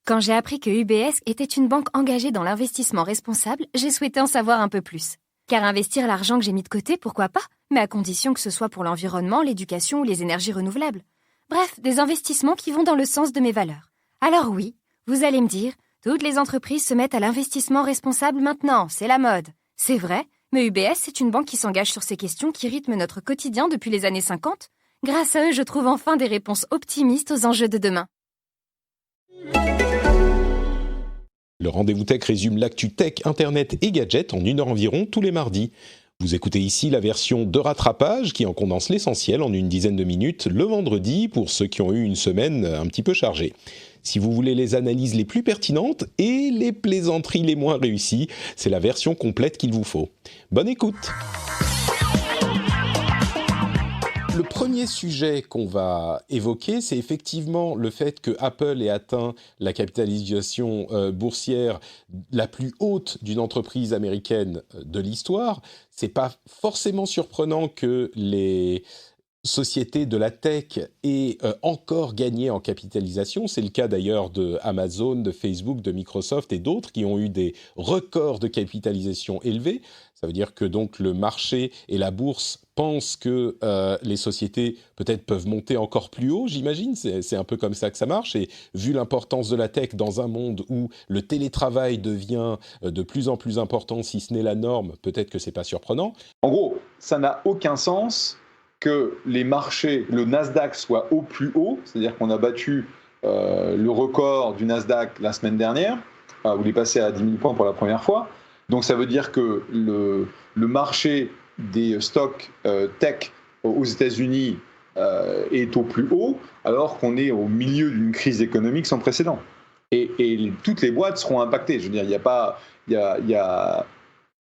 Quand j'ai appris que UBS était une banque engagée dans l'investissement responsable, j'ai souhaité en savoir un peu plus. Car investir l'argent que j'ai mis de côté, pourquoi pas, mais à condition que ce soit pour l'environnement, l'éducation ou les énergies renouvelables. Bref, des investissements qui vont dans le sens de mes valeurs. Alors oui, vous allez me dire, toutes les entreprises se mettent à l'investissement responsable maintenant, c'est la mode. C'est vrai, mais UBS c'est une banque qui s'engage sur ces questions qui rythment notre quotidien depuis les années 50. Grâce à eux, je trouve enfin des réponses optimistes aux enjeux de demain. Le Rendez-vous Tech résume l'actu tech, internet et gadgets en 1 heure environ tous les mardis. Vous écoutez ici la version de rattrapage qui en condense l'essentiel en une dizaine de minutes le vendredi pour ceux qui ont eu une semaine un petit peu chargée. Si vous voulez les analyses les plus pertinentes et les plaisanteries les moins réussies, c'est la version complète qu'il vous faut. Bonne écoute! Le premier sujet qu'on va évoquer, c'est effectivement le fait que Apple ait atteint la capitalisation boursière la plus haute d'une entreprise américaine de l'histoire. C'est pas forcément surprenant que les sociétés de la tech aient encore gagné en capitalisation. C'est le cas d'ailleurs de Amazon, de Facebook, de Microsoft et d'autres qui ont eu des records de capitalisation élevés. Ça veut dire que donc le marché et la bourse pensent que les sociétés peut-être peuvent monter encore plus haut, j'imagine. C'est un peu comme ça que ça marche. Et vu l'importance de la tech dans un monde où le télétravail devient de plus en plus important, si ce n'est la norme, peut-être que c'est pas surprenant. En gros, ça n'a aucun sens que les marchés, le Nasdaq soit au plus haut, c'est-à-dire qu'on a battu le record du Nasdaq la semaine dernière, où il est passé à 10 000 points pour la première fois. Donc ça veut dire que le marché des stocks tech aux États-Unis est au plus haut, alors qu'on est au milieu d'une crise économique sans précédent. Et toutes les boîtes seront impactées. Je veux dire, il y a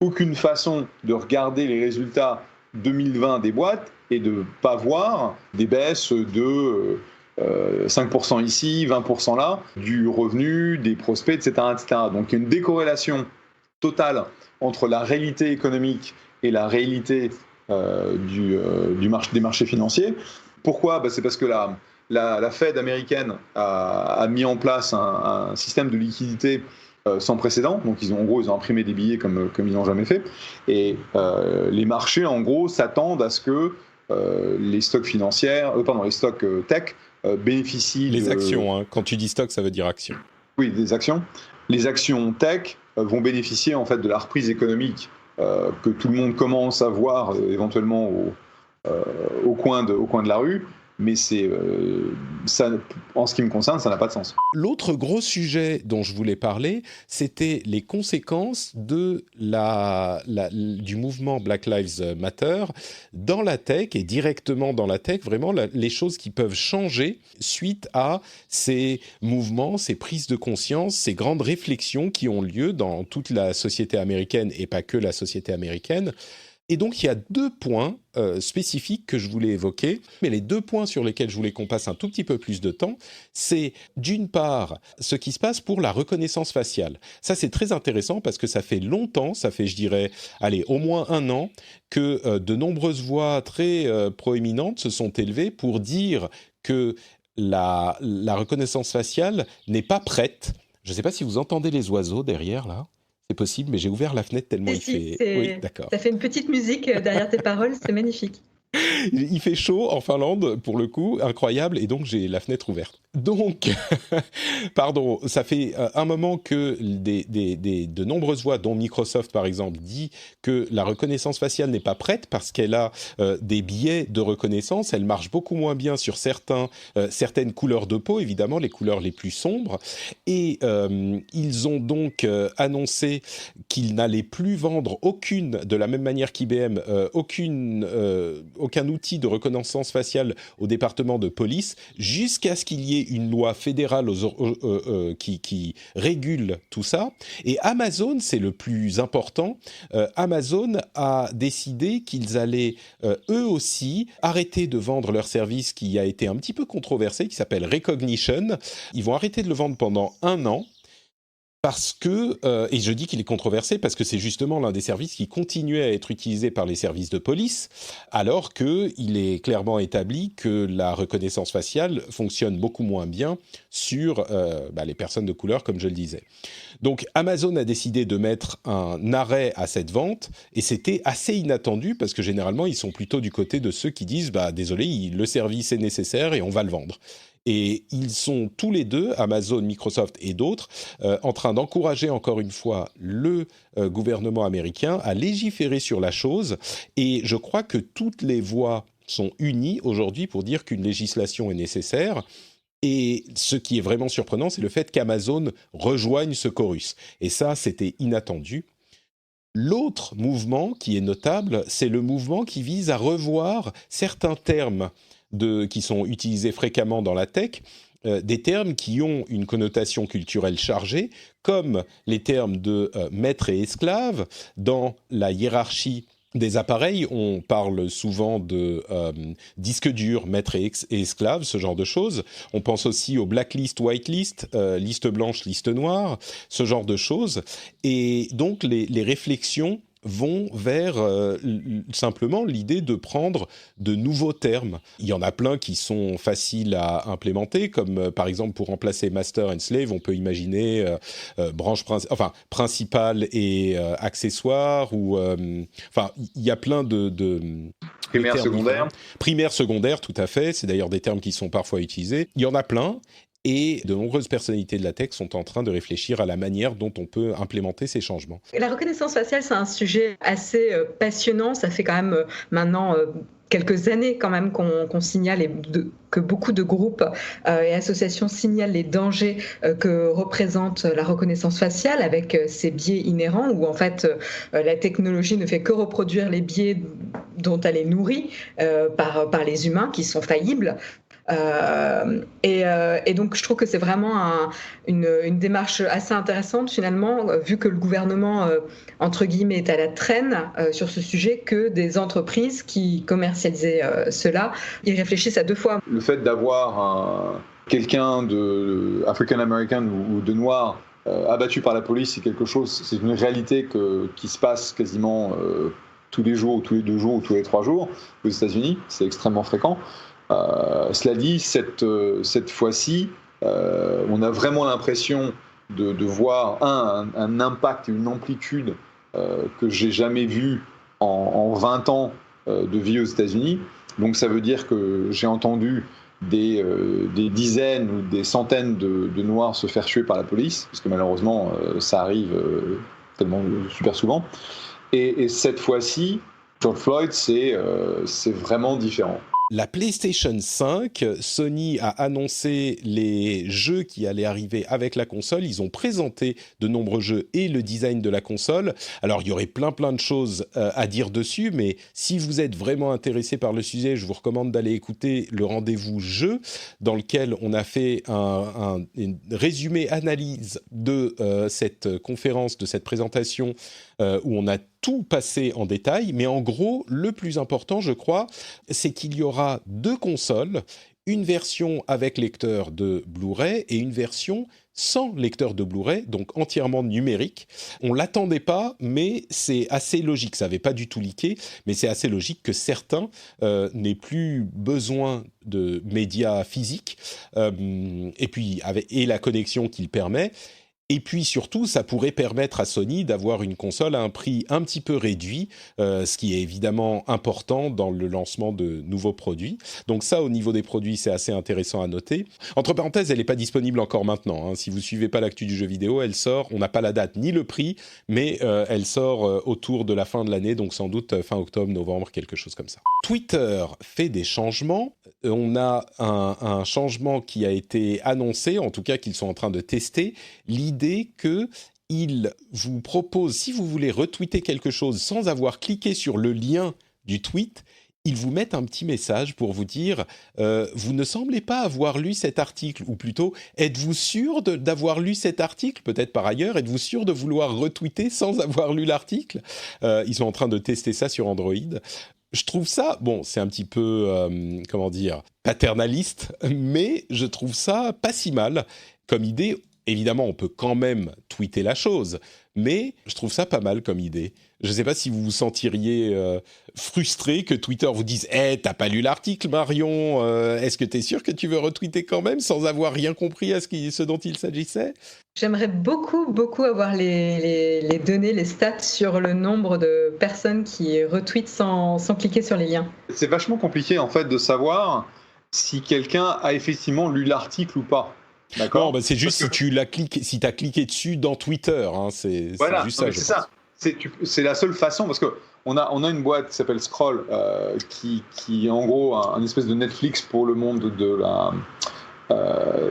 aucune façon de regarder les résultats 2020 des boîtes et de ne pas voir des baisses de 5% ici, 20% là, du revenu, des prospects, etc., etc. Donc il y a une décorrélation totale entre la réalité économique et la réalité des marchés financiers. Pourquoi ? C'est parce que la Fed américaine a mis en place un système de liquidité sans précédent. Donc ils ont imprimé des billets comme ils n'ont jamais fait. Et les marchés, en gros, s'attendent à ce que les stocks les stocks tech bénéficient Les actions, hein. Quand tu dis stock, ça veut dire action. Oui, des actions. Les actions tech vont bénéficier en fait de la reprise économique que tout le monde commence à voir éventuellement au coin de la rue. Mais ça, en ce qui me concerne, ça n'a pas de sens. L'autre gros sujet dont je voulais parler, c'était les conséquences du mouvement Black Lives Matter dans la tech et directement dans la tech, vraiment les choses qui peuvent changer suite à ces mouvements, ces prises de conscience, ces grandes réflexions qui ont lieu dans toute la société américaine et pas que la société américaine. Et donc, il y a 2 points spécifiques que je voulais évoquer. Mais les 2 points sur lesquels je voulais qu'on passe un tout petit peu plus de temps, c'est d'une part ce qui se passe pour la reconnaissance faciale. Ça, c'est très intéressant parce que ça fait longtemps, ça fait, je dirais, au moins 1 an, que de nombreuses voix très proéminentes se sont élevées pour dire que la reconnaissance faciale n'est pas prête. Je ne sais pas si vous entendez les oiseaux derrière, là. C'est possible, mais j'ai ouvert la fenêtre tellement il fait... Oui, d'accord. Ça fait une petite musique derrière tes paroles, c'est magnifique. Il fait chaud en Finlande, pour le coup, incroyable, et donc j'ai la fenêtre ouverte. Donc, pardon, ça fait un moment que de nombreuses voix, dont Microsoft par exemple, dit que la reconnaissance faciale n'est pas prête parce qu'elle a des biais de reconnaissance, elle marche beaucoup moins bien sur certaines couleurs de peau, évidemment, les couleurs les plus sombres, et ils ont donc annoncé qu'ils n'allaient plus vendre de la même manière qu'IBM, aucun outil de reconnaissance faciale au département de police jusqu'à ce qu'il y ait une loi fédérale qui régule tout ça. Et Amazon, c'est le plus important. Amazon a décidé qu'ils allaient eux aussi arrêter de vendre leur service qui a été un petit peu controversé, qui s'appelle Rekognition. Ils vont arrêter de le vendre pendant 1 an parce que, et je dis qu'il est controversé parce que c'est justement l'un des services qui continuait à être utilisé par les services de police, alors qu'il est clairement établi que la reconnaissance faciale fonctionne beaucoup moins bien sur les personnes de couleur, comme je le disais. Donc Amazon a décidé de mettre un arrêt à cette vente, et c'était assez inattendu parce que généralement ils sont plutôt du côté de ceux qui disent désolé, le service est nécessaire et on va le vendre. Et ils sont tous les deux, Amazon, Microsoft et d'autres, en train d'encourager encore une fois le gouvernement américain à légiférer sur la chose. Et je crois que toutes les voix sont unies aujourd'hui pour dire qu'une législation est nécessaire. Et ce qui est vraiment surprenant, c'est le fait qu'Amazon rejoigne ce chorus. Et ça, c'était inattendu. L'autre mouvement qui est notable, c'est le mouvement qui vise à revoir certains termes qui sont utilisés fréquemment dans la tech, des termes qui ont une connotation culturelle chargée, comme les termes de maître et esclave. Dans la hiérarchie des appareils, on parle souvent de disque dur, maître et esclave, ce genre de choses. On pense aussi au blacklist, whitelist, liste blanche, liste noire, ce genre de choses. Et donc les réflexions vont vers simplement l'idée de prendre de nouveaux termes. Il y en a plein qui sont faciles à implémenter, comme par exemple pour remplacer master and slave, on peut imaginer branche principale et accessoire, ou il y a plein de primaire, secondaire. Primaire, secondaire, tout à fait. C'est d'ailleurs des termes qui sont parfois utilisés. Il y en a plein. Et de nombreuses personnalités de la tech sont en train de réfléchir à la manière dont on peut implémenter ces changements. La reconnaissance faciale, c'est un sujet assez passionnant. Ça fait quand même maintenant quelques années quand même qu'on signale que beaucoup de groupes et associations signalent les dangers que représente la reconnaissance faciale avec ses biais inhérents, où en fait la technologie ne fait que reproduire les biais dont elle est nourrie par les humains qui sont faillibles. Et donc je trouve que c'est vraiment une démarche assez intéressante finalement, vu que le gouvernement entre guillemets est à la traîne sur ce sujet, que des entreprises qui commercialisaient cela, ils réfléchissent à deux fois. Le fait d'avoir quelqu'un de African American ou de noir abattu par la police, c'est quelque chose, c'est une réalité qui se passe quasiment tous les jours, ou tous les 2 jours, ou tous les 3 jours aux États-Unis. C'est extrêmement fréquent. Cela dit, cette fois-ci, on a vraiment l'impression de voir un impact et une amplitude que j'ai jamais vu en 20 ans de vie aux États-Unis. Donc ça veut dire que j'ai entendu des dizaines ou des centaines de Noirs se faire tuer par la police, parce que malheureusement ça arrive tellement super souvent. Et cette fois-ci, George Floyd, c'est vraiment différent. La PlayStation 5, Sony a annoncé les jeux qui allaient arriver avec la console. Ils ont présenté de nombreux jeux et le design de la console. Alors, il y aurait plein de choses à dire dessus, mais si vous êtes vraiment intéressé par le sujet, je vous recommande d'aller écouter le rendez-vous jeu, dans lequel on a fait un résumé analyse de cette conférence, de cette présentation, où on a tout passé en détail, mais en gros, le plus important, je crois, c'est qu'il y aura 2 consoles, une version avec lecteur de Blu-ray et une version sans lecteur de Blu-ray, donc entièrement numérique. On ne l'attendait pas, mais c'est assez logique. Ça n'avait pas du tout leaké, mais c'est assez logique que certains n'aient plus besoin de médias physiques, et puis et la connexion qu'il permet. Et puis surtout, ça pourrait permettre à Sony d'avoir une console à un prix un petit peu réduit, ce qui est évidemment important dans le lancement de nouveaux produits. Donc ça, au niveau des produits, c'est assez intéressant à noter. Entre parenthèses, elle n'est pas disponible encore maintenant, hein. Si vous ne suivez pas l'actu du jeu vidéo, elle sort, on n'a pas la date ni le prix, mais elle sort autour de la fin de l'année, donc sans doute fin octobre, novembre, quelque chose comme ça. Twitter fait des changements. On a un changement qui a été annoncé, en tout cas qu'ils sont en train de tester, l'idée qu'ils vous proposent, si vous voulez retweeter quelque chose sans avoir cliqué sur le lien du tweet, ils vous mettent un petit message pour vous dire vous ne semblez pas avoir lu cet article, ou plutôt êtes-vous sûr d'avoir lu cet article, peut-être par ailleurs, êtes-vous sûr de vouloir retweeter sans avoir lu l'article. Ils sont en train de tester ça sur Android. Je trouve ça, bon, c'est un petit peu, paternaliste, mais je trouve ça pas si mal comme idée. Évidemment, on peut quand même tweeter la chose, mais je trouve ça pas mal comme idée. Je ne sais pas si vous vous sentiriez frustré que Twitter vous dise « Hey, t'as pas lu l'article, Marion, est-ce que t'es sûr que tu veux retweeter quand même sans avoir rien compris à ce dont il s'agissait ?» J'aimerais beaucoup avoir les données, les stats sur le nombre de personnes qui retweetent sans cliquer sur les liens. C'est vachement compliqué en fait de savoir si quelqu'un a effectivement lu l'article ou pas. D'accord. Non, bah c'est juste si tu as cliqué dessus dans Twitter. Hein, c'est juste ça. C'est ça. C'est la seule façon, parce qu'on a une boîte qui s'appelle Scroll, qui est en gros un espèce de Netflix pour le monde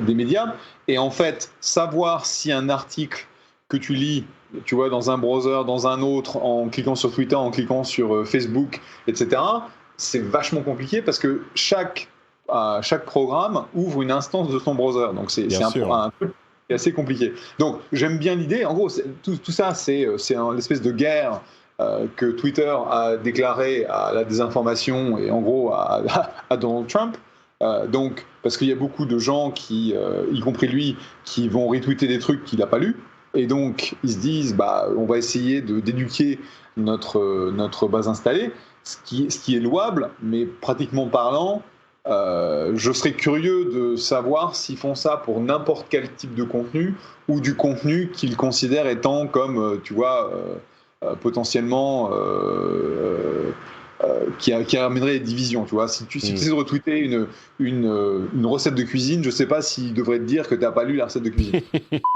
des médias. Et en fait, savoir si un article que tu lis, tu vois, dans un browser, dans un autre, en cliquant sur Twitter, en cliquant sur Facebook, etc., c'est vachement compliqué parce que chaque programme ouvre une instance de son browser. Donc, c'est un truc qui est assez compliqué. Donc, j'aime bien l'idée. En gros, tout ça, c'est l'espèce de guerre que Twitter a déclarée à la désinformation et en gros à Donald Trump. Donc, parce qu'il y a beaucoup de gens qui, y compris lui, qui vont retweeter des trucs qu'il n'a pas lus. Et donc, ils se disent, on va essayer d'éduquer notre base installée, ce qui est louable, mais pratiquement parlant, je serais curieux de savoir s'ils font ça pour n'importe quel type de contenu ou du contenu qu'ils considèrent étant comme, tu vois, potentiellement qui amènerait des divisions. Tu vois, si tu essaies de retweeter une recette de cuisine, je ne sais pas s'ils devraient te dire que tu n'as pas lu la recette de cuisine.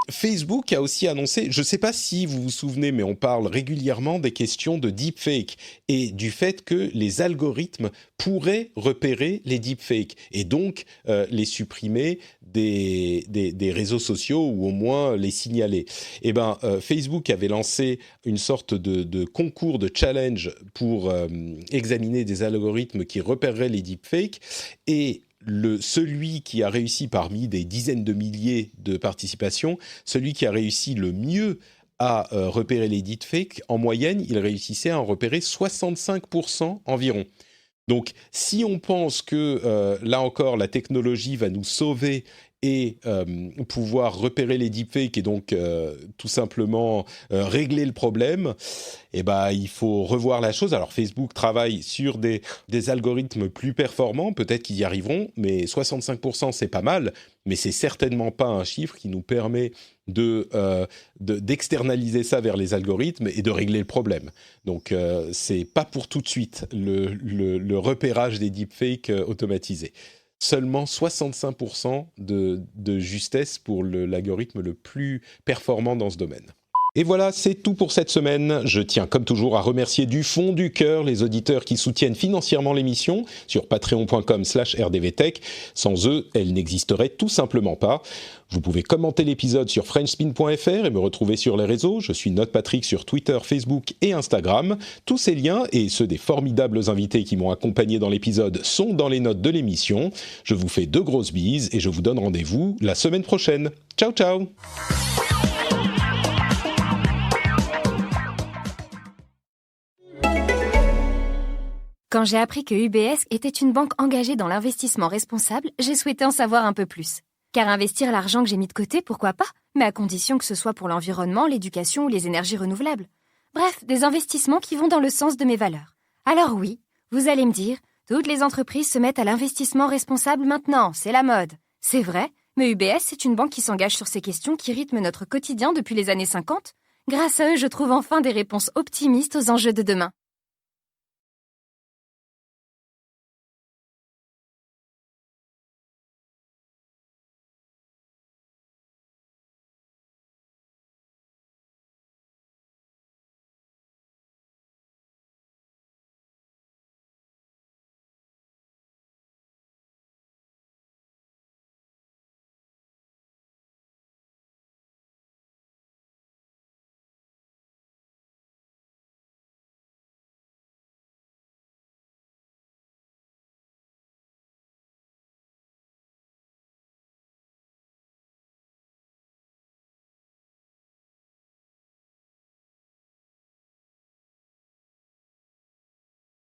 Facebook a aussi annoncé, je ne sais pas si vous vous souvenez, mais on parle régulièrement des questions de deepfake et du fait que les algorithmes pourraient repérer les deepfakes et donc les supprimer des réseaux sociaux ou au moins les signaler. Eh ben, Facebook avait lancé une sorte de concours, de challenge pour examiner des algorithmes qui repéreraient les deepfakes et celui qui a réussi parmi des dizaines de milliers de participations, celui qui a réussi le mieux à repérer les deepfakes, en moyenne, il réussissait à en repérer 65% environ. Donc, si on pense que, là encore, la technologie va nous sauver et pouvoir repérer les deepfakes et donc tout simplement régler le problème, eh ben, il faut revoir la chose. Alors, Facebook travaille sur des algorithmes plus performants, peut-être qu'ils y arriveront, mais 65%, c'est pas mal, mais c'est certainement pas un chiffre qui nous permet d'externaliser ça vers les algorithmes et de régler le problème. Donc, c'est pas pour tout de suite le repérage des deepfakes automatisés. Seulement 65% de justesse pour l'algorithme le plus performant dans ce domaine. Et voilà, c'est tout pour cette semaine. Je tiens comme toujours à remercier du fond du cœur les auditeurs qui soutiennent financièrement l'émission sur patreon.com/rdvtech. Sans eux, elle n'existerait tout simplement pas. Vous pouvez commenter l'épisode sur frenchspin.fr et me retrouver sur les réseaux. Je suis NotePatrick sur Twitter, Facebook et Instagram. Tous ces liens et ceux des formidables invités qui m'ont accompagné dans l'épisode sont dans les notes de l'émission. Je vous fais de grosses bises et je vous donne rendez-vous la semaine prochaine. Ciao, ciao! Quand j'ai appris que UBS était une banque engagée dans l'investissement responsable, j'ai souhaité en savoir un peu plus. Car investir l'argent que j'ai mis de côté, pourquoi pas, mais à condition que ce soit pour l'environnement, l'éducation ou les énergies renouvelables. Bref, des investissements qui vont dans le sens de mes valeurs. Alors oui, vous allez me dire, toutes les entreprises se mettent à l'investissement responsable maintenant, c'est la mode. C'est vrai, mais UBS, c'est une banque qui s'engage sur ces questions qui rythment notre quotidien depuis les années 50. Grâce à eux, je trouve enfin des réponses optimistes aux enjeux de demain.